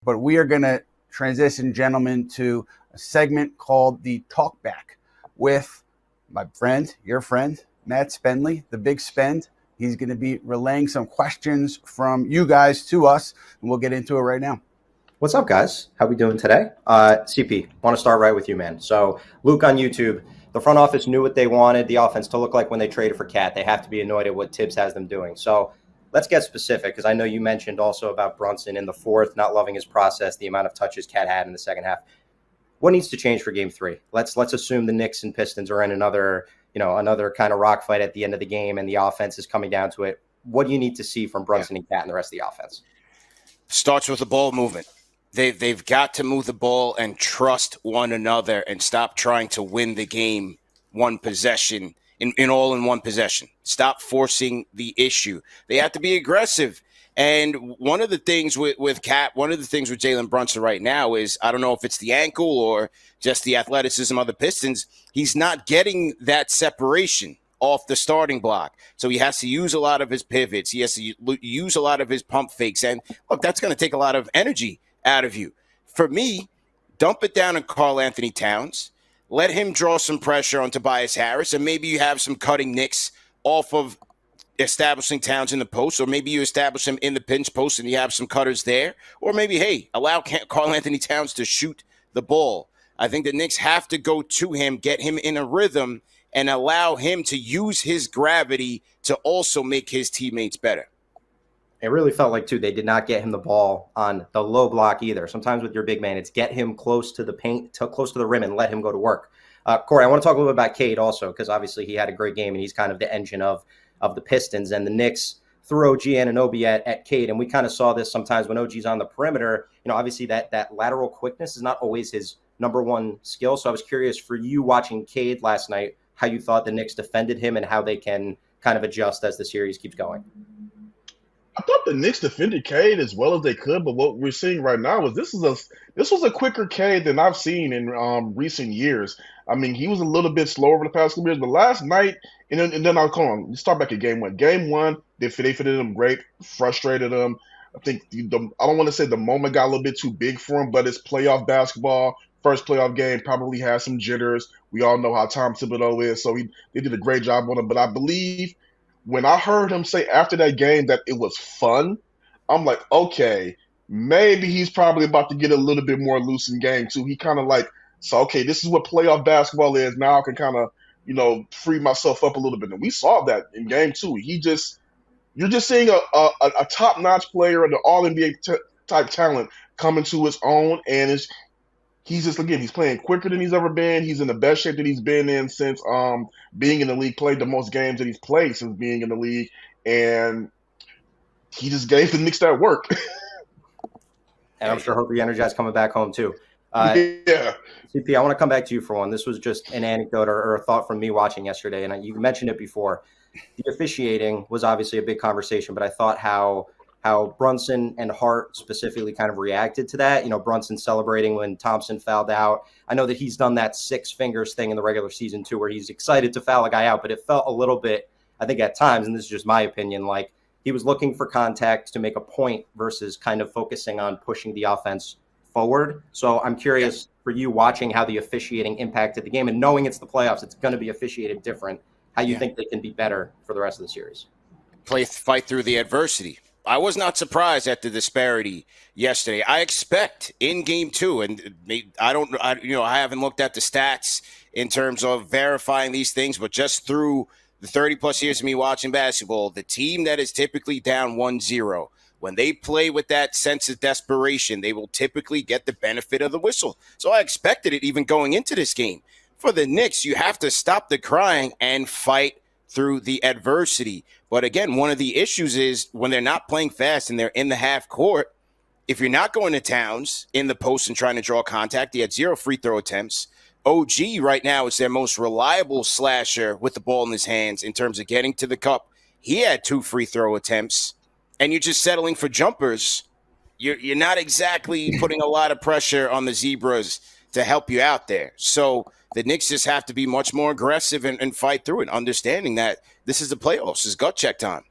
but we are going to transition, gentlemen, to a segment called the Talkback with my friend, your friend, Matt Spendley, the Big Spend. He's going to be relaying some questions from you guys to us, and we'll get into it right now. What's up, guys? How we doing today? CP, want to start right with you, man. So Luke on YouTube, the front office knew what they wanted the offense to look like when they traded for Cat. They have to be annoyed at what Tibbs has them doing. So let's get specific, because I know you mentioned also about Brunson in the fourth, not loving his process, the amount of touches Cat had in the second half. What needs to change for game three? Let's assume the Knicks and Pistons are in another kind of rock fight at the end of the game and the offense is coming down to it. What do you need to see from Brunson and Cat and the rest of the offense? Starts with the ball movement. They've got to move the ball and trust one another and stop trying to win the game one possession in one possession. Stop forcing the issue. They have to be aggressive. And one of the things with Cat, one of the things with Jalen Brunson right now is, I don't know if it's the ankle or just the athleticism of the Pistons, he's not getting that separation off the starting block. So he has to use a lot of his pivots. He has to use a lot of his pump fakes. And look, that's going to take a lot of energy out of you. For me, dump it down on Karl Anthony Towns. Let him draw some pressure on Tobias Harris, and maybe you have some cutting Knicks off of establishing Towns in the post, or maybe you establish him in the pinch post and you have some cutters there, or maybe, hey, allow Karl Anthony Towns to shoot the ball. I think the Knicks have to go to him, get him in a rhythm, and allow him to use his gravity to also make his teammates better. It really felt like, too, they did not get him the ball on the low block either. Sometimes with your big man, it's get him close to the paint, close to the rim, and let him go to work. Corey, I want to talk a little bit about Cade also, because obviously he had a great game, and he's kind of the engine of the Pistons. And the Knicks threw OG Anunoby at Cade, and we kind of saw this sometimes when OG's on the perimeter. You know, obviously that lateral quickness is not always his number one skill. So I was curious for you watching Cade last night, how you thought the Knicks defended him and how they can kind of adjust as the series keeps going. I thought the Knicks defended Cade as well as they could, but what we're seeing right now is this was a quicker Cade than I've seen in recent years. I mean, he was a little bit slower over the past couple years, but last night, and then I'll come on. Let's start back at game one. Game one, they fitted him great, frustrated him. I think I don't want to say the moment got a little bit too big for him, but it's playoff basketball. First playoff game, probably had some jitters. We all know how Tom Thibodeau is, so they did a great job on him. But I believe when I heard him say after that game that it was fun, I'm like, okay, maybe he's probably about to get a little bit more loose in game two. He kind of like, so okay, this is what playoff basketball is. Now I can kind of, free myself up a little bit. And we saw that in game two. You're just seeing a top-notch player and an all-NBA type talent coming to his own, and he's playing quicker than he's ever been. He's in the best shape that he's been in since being in the league, played the most games that he's played since being in the league, and he just gave the Knicks that work. And I'm sure he'll be energized coming back home too. Yeah. CP, I want to come back to you for one. This was just an anecdote or a thought from me watching yesterday, and you mentioned it before. The officiating was obviously a big conversation, but I thought how Brunson and Hart specifically kind of reacted to that. Brunson celebrating when Thompson fouled out. I know that he's done that six fingers thing in the regular season too, where he's excited to foul a guy out, but it felt a little bit, I think at times, and this is just my opinion, like he was looking for contact to make a point versus kind of focusing on pushing the offense forward. So I'm curious for you watching how the officiating impacted the game and knowing it's the playoffs, it's going to be officiated different, how you think they can be better for the rest of the series. Fight through the adversity. I was not surprised at the disparity yesterday. I expect in game two, and I haven't looked at the stats in terms of verifying these things, but just through the 30 plus years of me watching basketball, the team that is typically down 1-0, when they play with that sense of desperation, they will typically get the benefit of the whistle. So I expected it even going into this game. For the Knicks, you have to stop the crying and fight through the adversity. But again, one of the issues is when they're not playing fast and they're in the half court, if you're not going to Towns in the post and trying to draw contact, he had 0 free throw attempts. OG right now is their most reliable slasher with the ball in his hands in terms of getting to the cup. He had 2 free throw attempts, and you're just settling for jumpers. You're not exactly putting a lot of pressure on the Zebras to help you out there. So the Knicks just have to be much more aggressive and fight through it, understanding that this is the playoffs. It's gut check time.